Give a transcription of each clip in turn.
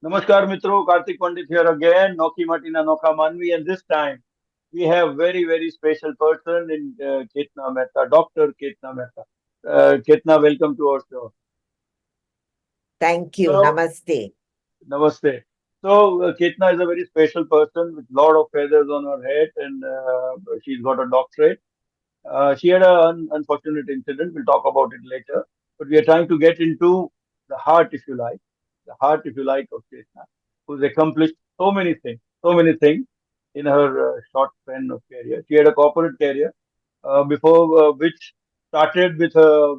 Namaskar Mitro, Karthik Pandit here again, Noki Matina Noka Manvi, and this time we have very special person in Ketna Mehta, Dr. Ketna Mehta. Ketna, welcome to our show. Thank you. So, Namaste. Namaste. So, Ketna is a very special person with lot of feathers on her head, and she's got a doctorate. She had an unfortunate incident. We'll talk about it later. But we are trying to get into the heart, if you like, of Chetna, who's accomplished so many things in her short span of career. She had a corporate career before which started with her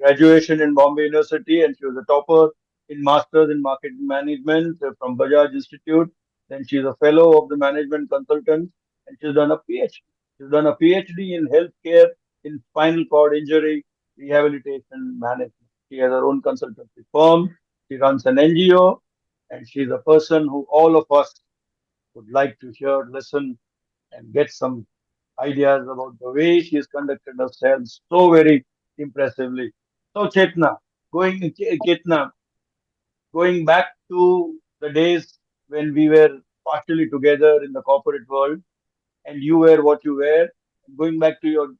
graduation in Bombay University, and she was a topper in Masters in Marketing Management from Bajaj Institute. Then she's a fellow of the Management Consultants, and she's done a PhD. She's done a PhD in healthcare in spinal cord injury rehabilitation management. She has her own consultancy firm. She runs an NGO, and she's a person who all of us would like to hear, listen, and get some ideas about the way she has conducted herself so very impressively. So, Chetna, going back to the days when we were partially together in the corporate world, and you were what you were, going back to your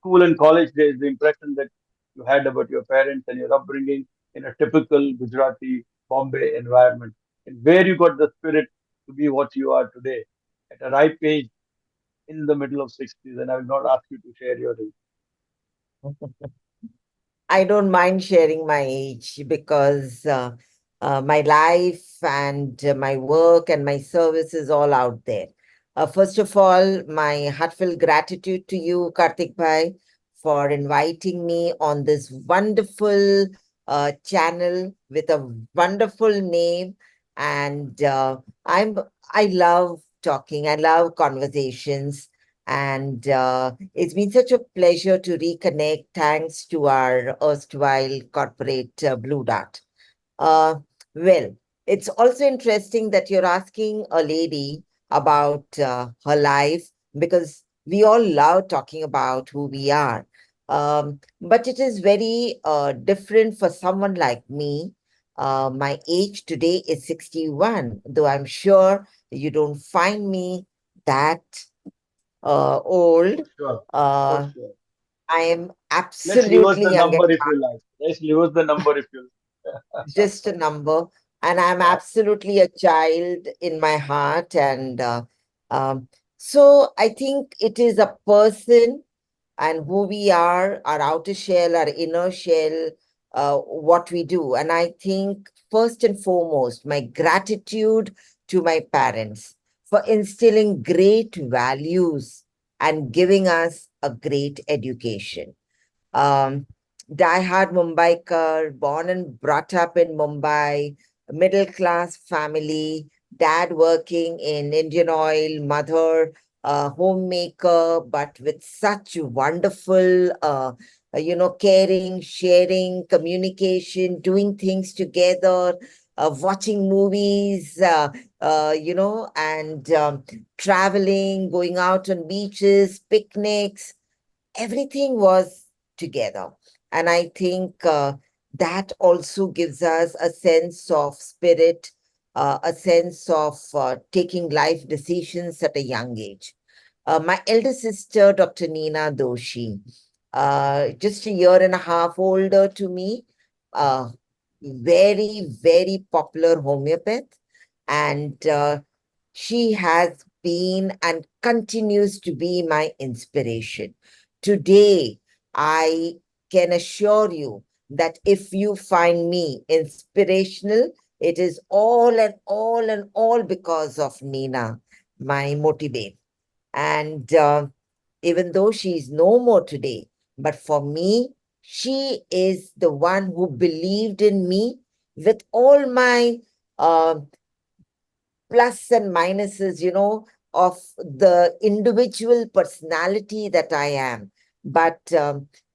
school and college days, the impression that you had about your parents and your upbringing in a typical Gujarati Bombay environment, and where you got the spirit to be what you are today at a ripe age in the middle of 60s. And I will not ask you to share your age. I don't mind sharing my age because my life and my work and my service is all out there. First of all, my heartfelt gratitude to you, Karthik Bhai, for inviting me on this wonderful channel with a wonderful name. And I love talking. I love conversations. And it's been such a pleasure to reconnect thanks to our erstwhile corporate Blue Dart. Uh, well, it's also interesting that you're asking a lady about her life because we all love talking about who we are. But it is very different for someone like me. My age today is 61, though I'm sure you don't find me that old. For sure. For Uh, sure. I am Let's reverse the absolutely young at number if heart, you like. Let's reverse the number if you like. just a number, and I'm absolutely a child in my heart. And um, so I think it is a person and who we are, our outer shell, our inner shell, what we do. And I think first and foremost, my gratitude to my parents for instilling great values and giving us a great education. um, diehard Mumbaiker, born and brought up in Mumbai, middle class family, dad working in Indian Oil, mother homemaker, but with such wonderful, caring, sharing, communication, doing things together, watching movies, and traveling, going out on beaches, picnics, everything was together. And I think that also gives us a sense of spirit, a sense of taking life decisions at a young age. My elder sister, Dr. Neena Doshi, just a year and a half older to me, uh, very popular homeopath. And she has been and continues to be my inspiration. Today, I can assure you that if you find me inspirational, it is all because of Nina, my motivate. And even though she is no more today, but for me, she is the one who believed in me with all my uh, plus and minuses, of the individual personality that I am. But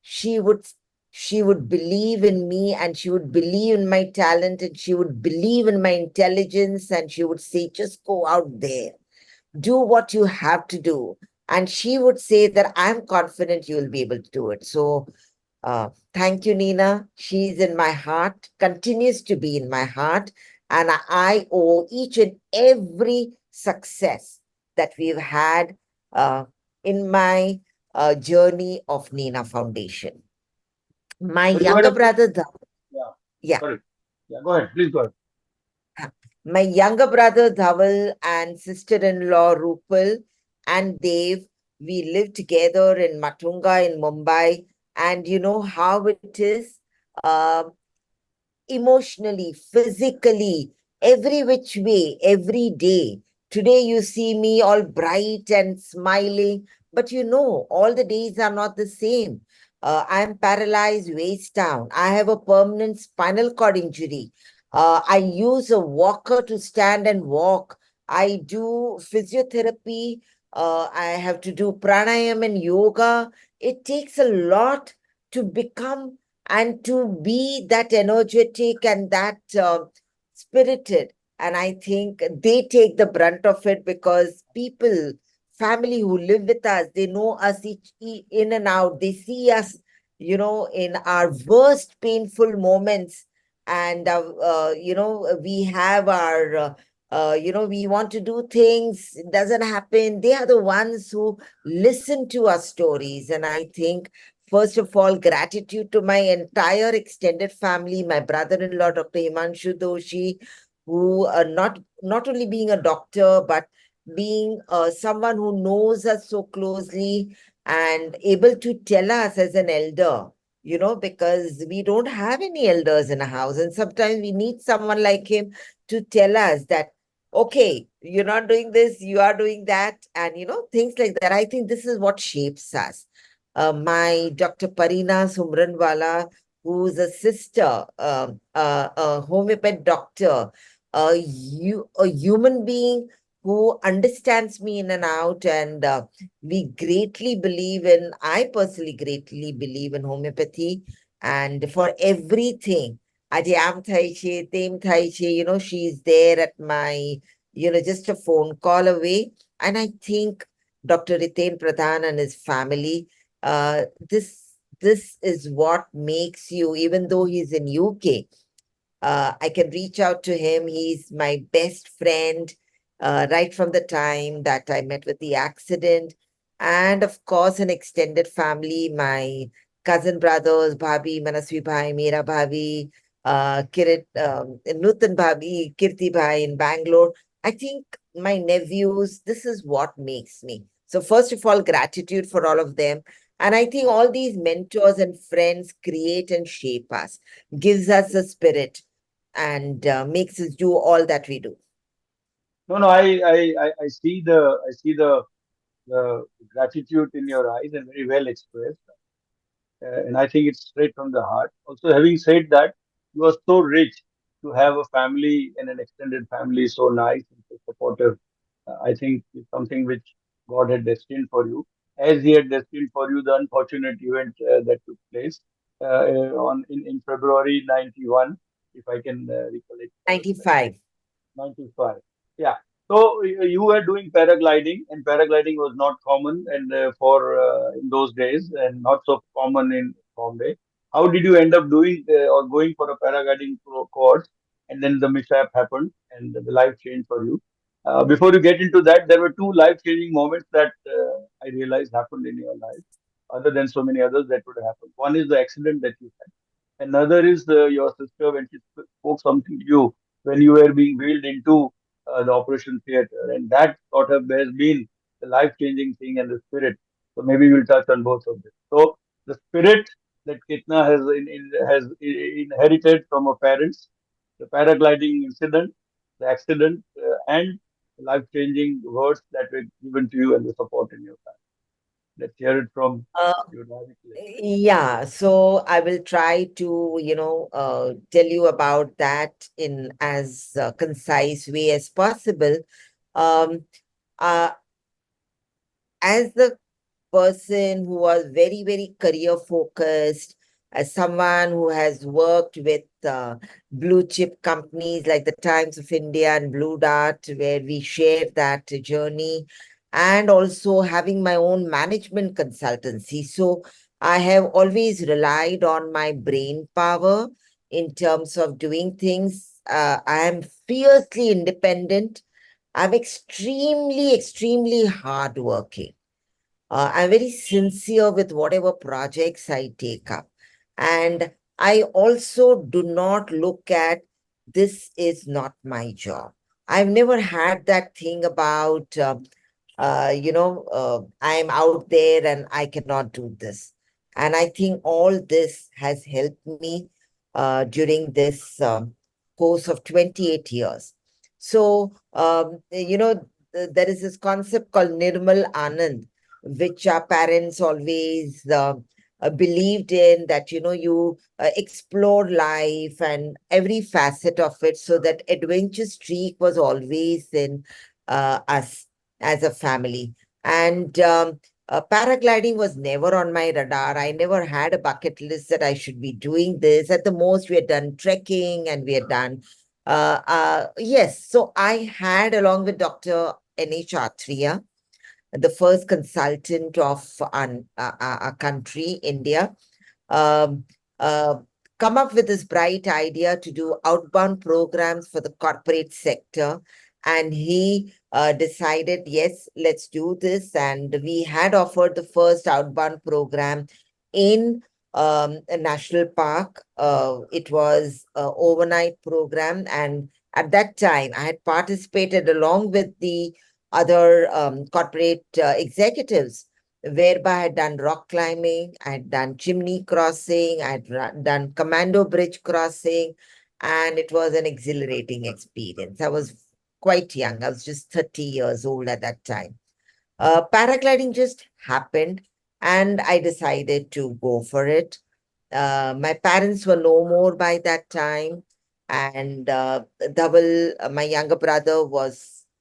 she would she would believe in me, and she would believe in my talent, and she would believe in my intelligence, and she would say, just go out there, do what you have to do. And she would say that I'm confident you will be able to do it. So thank you, Nina. She's in my heart, continues to be in my heart. And I owe each and every success that we've had in my journey of Nina Foundation. My So you had younger a very, brother, yeah, yeah, sorry. Yeah, go ahead. Please go ahead. my younger brother Dhaval and sister-in-law Rupal and Dev, we lived together in Matunga in Mumbai. And you know how it is? Uh, Emotionally, physically, every which way, every day. Today you see me all bright and smiling, but you know, all the days are not the same. I'm paralyzed waist down. I have a permanent spinal cord injury. I use a walker to stand and walk. I do physiotherapy. I have to do pranayam and yoga. It takes a lot to become and to be that energetic and that spirited. And I think they take the brunt of it because people, family who live with us, they know us in and out. They see us, you know, in our worst painful moments. And, we have our, we want to do things, it doesn't happen. They are the ones who listen to our stories. And I think first of all, gratitude to my entire extended family, my brother-in-law, Dr. Himanshu Doshi, who not only being a doctor, but being someone who knows us so closely and able to tell us as an elder, you know, because we don't have any elders in a house. And sometimes we need someone like him to tell us that, okay, you're not doing this, you are doing that, and, you know, things like that. I think this is what shapes us. My Dr. Parina Sumranwala, who's a sister, a homeopath doctor, a human being who understands me in and out. And we greatly believe in, I personally greatly believe in homeopathy. And for everything, Aje am thai che, tem thai che, you know, she's there at my, you know, just a phone call away. And I think Dr. Riten Pradhan and his family, this is what makes you, even though he's in UK, I can reach out to him. He's my best friend right from the time that I met with the accident. And of course, an extended family, my cousin brothers, Bhabi, Manasvi Bhai, Meera Bhabi, Nutan Bhabi, Kirti Bhai in Bangalore. I think my nephews, this is what makes me. So, first of all, gratitude for all of them. And I think all these mentors and friends create and shape us, gives us a spirit and makes us do all that we do. No, no, I see the gratitude in your eyes and very well expressed. And I think it's straight from the heart. Also, having said that, you are so rich to have a family and an extended family so nice and so supportive. I think it's something which God had destined for you, as He had destined for you the unfortunate event that took place in February '91, if I can recollect correctly. 95. 95. Yeah. So you were doing paragliding, and paragliding was not common and for in those days, and not so common in Bombay. How did you end up doing or going for a paragliding course, and then the mishap happened, and the life changed for you? Before you get into that, there were two life-changing moments that I realized happened in your life, other than so many others that would happen. One is the accident that you had. Another is your sister when she spoke something to you when you were being wheeled into the operation theater, and that sort of has been the life-changing thing and the spirit. So maybe we'll touch on both of them. So the spirit that Kitna has inherited from her parents, the paragliding incident, the accident, and the life-changing words that were given to you and the support in your family. Let's hear it from Uh, you directly. yeah, so I will try to, tell you about that in as concise way as possible. Um, uh, as the person who was very, very career focused, as someone who has worked with blue chip companies like the Times of India and Blue Dart, where we shared that journey, and also having my own management consultancy. So I have always relied on my brain power in terms of doing things. I am fiercely independent. I'm extremely hardworking. I'm very sincere with whatever projects I take up. And I also do not look at this is not my job. I've never had that thing about, I'm out there and I cannot do this. And I think all this has helped me during this course of 28 years. So, there is this concept called Nirmal Anand, which our parents always believed in, that you explore life and every facet of it, so that adventure streak was always in us as a family. And paragliding was never on my radar. I never had a bucket list that I should be doing this. At the most, we had done trekking and we had done yes. So I had, along with Dr. N.H. Atria, the first consultant of our country, India, um, uh, come up with this bright idea to do outbound programs for the corporate sector. And he decided, yes, let's do this. And we had offered the first outbound program in a national park. It was an overnight program. And at that time, I had participated along with the other corporate executives, whereby I had done rock climbing, I had done chimney crossing, I had done commando bridge crossing, and it was an exhilarating experience. I was quite young. I was just 30 years old at that time. Paragliding just happened, and I decided to go for it. My parents were no more by that time, and my younger brother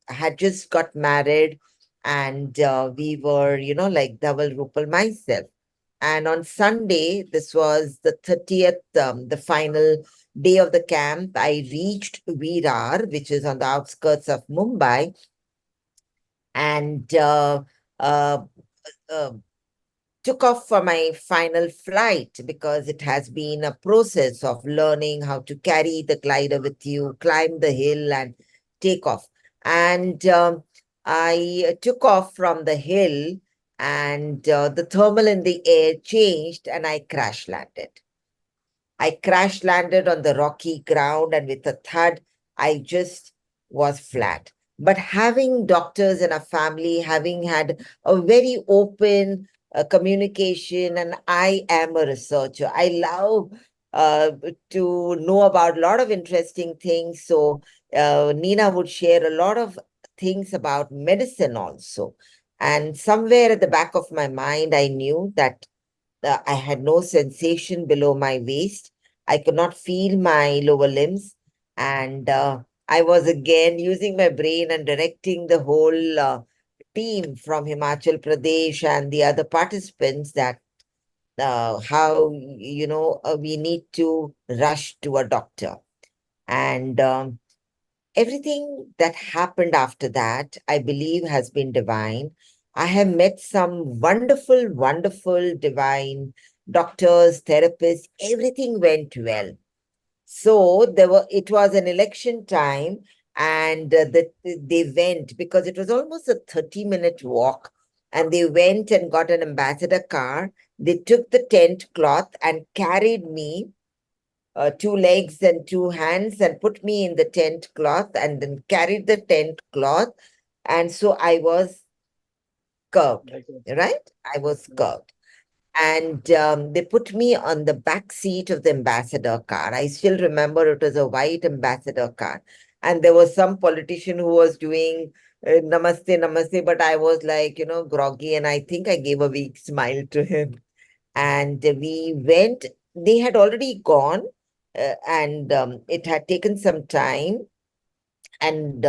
had just got married, and we were, like double Rupal myself. And on Sunday, this was the 30th, the final day of the camp, I reached Virar, which is on the outskirts of Mumbai, and uh, uh, took off for my final flight, because it has been a process of learning how to carry the glider with you, climb the hill, and take off. And I took off from the hill, and the thermal in the air changed, and I crash landed. I crash landed on the rocky ground, and with a thud, I just was flat. But having doctors in a family, having had a very open communication, and I am a researcher. I love to know about a lot of interesting things. So Nina would share a lot of things about medicine also. And somewhere at the back of my mind, I knew that I had no sensation below my waist. I could not feel my lower limbs. And I was again using my brain and directing the whole team from Himachal Pradesh and the other participants, that how, we need to rush to a doctor. And everything that happened after that, I believe, has been divine. I have met some wonderful, divine doctors, therapists. Everything went well. So it was an election time, and they went, because it was almost a 30-minute walk, and they went and got an ambassador car. They took the tent cloth and carried me, two legs and two hands, and put me in the tent cloth, and then carried the tent cloth. And so I was curved, Like, right? I was yeah. curved. And they put me on the back seat of the ambassador car. I still remember it was a white ambassador car. And there was some politician who was doing namaste, namaste, but I was like, groggy. And I think I gave a weak smile to him. And we went, they had already gone, and it had taken some time. And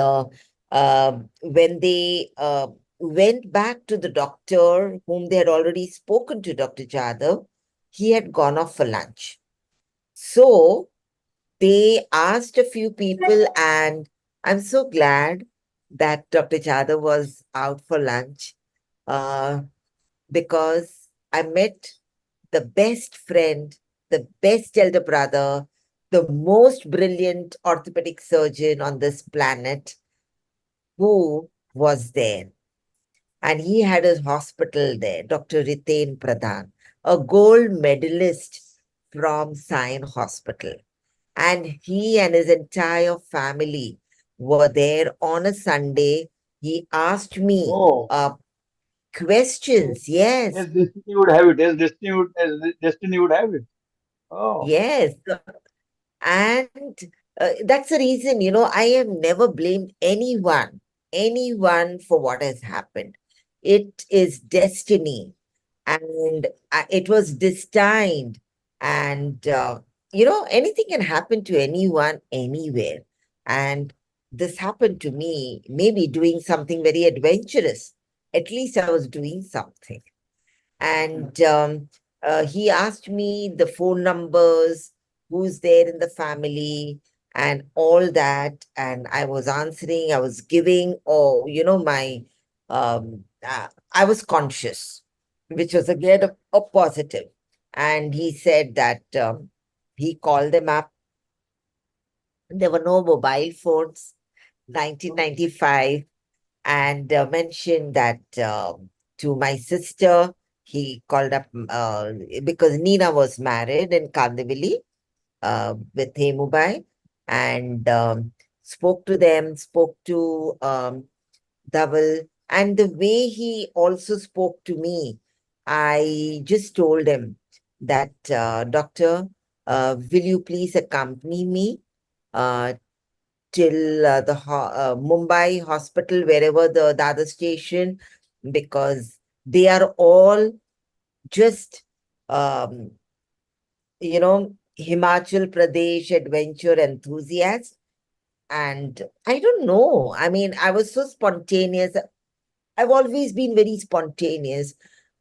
when they went back to the doctor, whom they had already spoken to, Dr. Jadhav, he had gone off for lunch. So they asked a few people, and I'm so glad that Dr. Jadhav was out for lunch, uh, because I met the best friend, the best elder brother, the most brilliant orthopedic surgeon on this planet who was there. And he had a hospital there, Dr. Riten Pradhan, a gold medalist from Sion Hospital. And he and his entire family were there on a Sunday. He asked me Oh, as, questions. Yes, as destiny would have it, as destiny would have it. Oh, yes. And that's the reason, I have never blamed anyone for what has happened. It is destiny, and it was destined. And, anything can happen to anyone, anywhere. And this happened to me, maybe doing something very adventurous. At least I was doing something. And he asked me the phone numbers, who's there in the family, and all that. And I was answering, I was giving, or, I was conscious, which was again a positive. And he said that he called them up. There were no mobile phones, oh, 1995, and mentioned that to my sister. He called up because Nina was married in Kandivali with Hemubai, and spoke to them, spoke to Dhaval, and the way he also spoke to me, I just told him that, Doctor, will you please accompany me uh, till Mumbai hospital, wherever the other station, because they are all just, um, Himachal Pradesh adventure enthusiasts. And I don't know. I mean, I was so spontaneous. I've always been very spontaneous.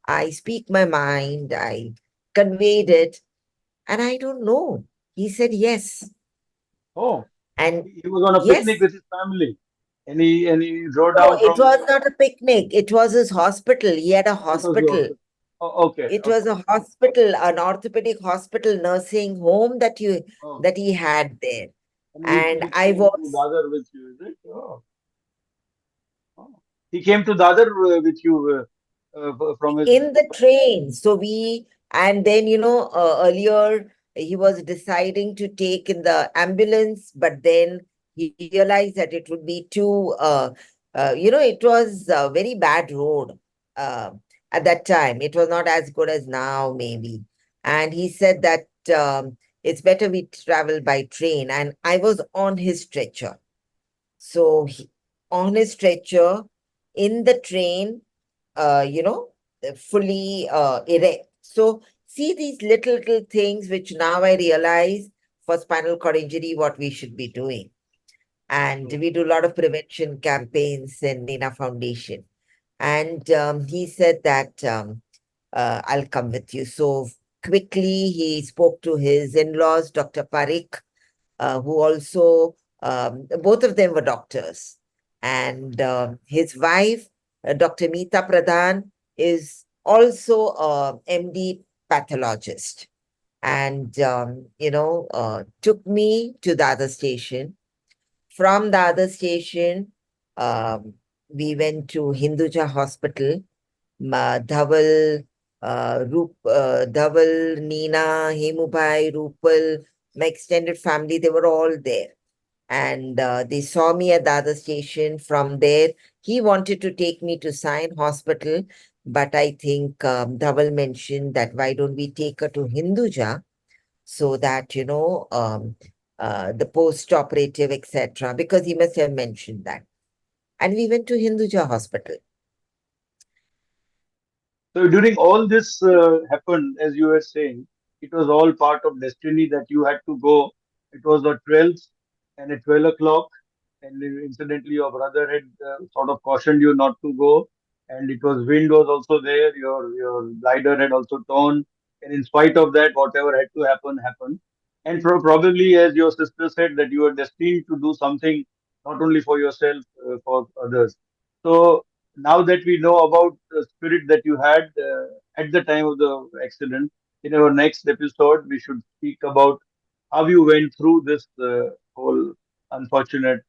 I speak my mind, I conveyed it, and I don't know. He said yes. oh. And He was on a picnic yes. with his family, and he drove No, down it from. was not a picnic. It was his hospital. He had a It was the hospital. office. Oh, okay, It was okay. a hospital, an orthopedic hospital nursing home Oh, that he had there. and And he I came to was Dadar with you, is it? Oh, oh. He came to Dadar with you from his. in the train. So and then, earlier he was deciding to take in the ambulance, but then he realized that it would be too, it was a very bad road uh, at that time. It was not as good as now, maybe. And he said that it's better we travel by train. And I was on his stretcher. So on his stretcher in the train, fully erect. So see these little things which now I realize for spinal cord injury what we should be doing. And True. we do a lot of prevention campaigns in Nina Foundation. And he said that I'll come with you. So quickly he spoke to his in-laws, Dr. Parikh, who also, both of them were doctors. And his wife, Dr. Meeta Pradhan, is also a MD pathologist. And, took me to the other station. From the other station, um, we went to Hinduja Hospital. Dhaval, Dhaval, Nina, Hemubai, Rupal, my extended family, they were all there. And they saw me at the other station. From there, he wanted to take me to Sion Hospital, but I think Dhaval mentioned that why don't we take her to Hinduja so that, the post-operative, etc., because he must have mentioned that. And we went to Hinduja Hospital. So during all this happened, as you were saying, it was all part of destiny that you had to go. It was the 12th and at 12 o'clock, and incidentally, your brother had sort of cautioned you not to go, and it was wind was also there. Your glider had also torn, and in spite of that, whatever had to happen happened. And probably, as your sister said, that you were destined to do something not only for yourself, for others. So now that we know about the spirit that you had at the time of the accident, in our next episode, we should speak about how you went through this whole unfortunate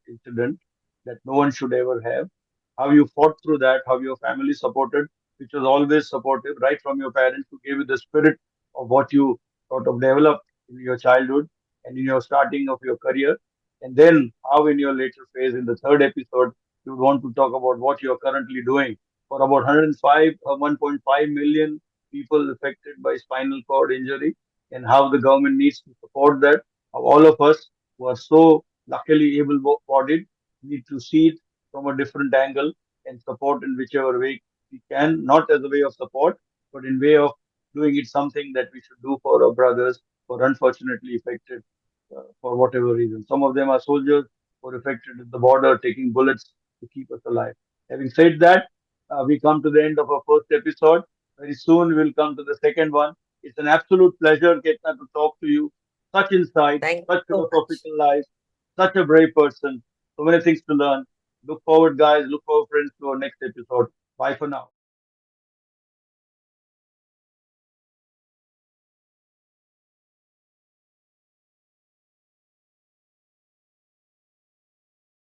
incident that no one should ever have, how you fought through that, how your family supported, which was always supportive, right from your parents who gave you the spirit of what you sort of developed in your childhood and in your starting of your career. And then how in your later phase, in the third episode, you would want to talk about what you are currently doing for about 105 or 1.5 million people affected by spinal cord injury and how the government needs to support that. How all of us who are so luckily able-bodied need to see it from a different angle and support in whichever way we can, not as a way of support, but in way of doing it something that we should do for our brothers who are unfortunately affected for whatever reason. Some of them are soldiers who are affected at the border, taking bullets to keep us alive. Having said that, we come to the end of our first episode. Very soon we'll come to the second one. It's an absolute pleasure, Ketna, to talk to you. Such insight, Thank you such so much. philosophical life, such a brave person. So many things to learn. Look forward, guys. Look forward, friends, to our next episode. Bye for now.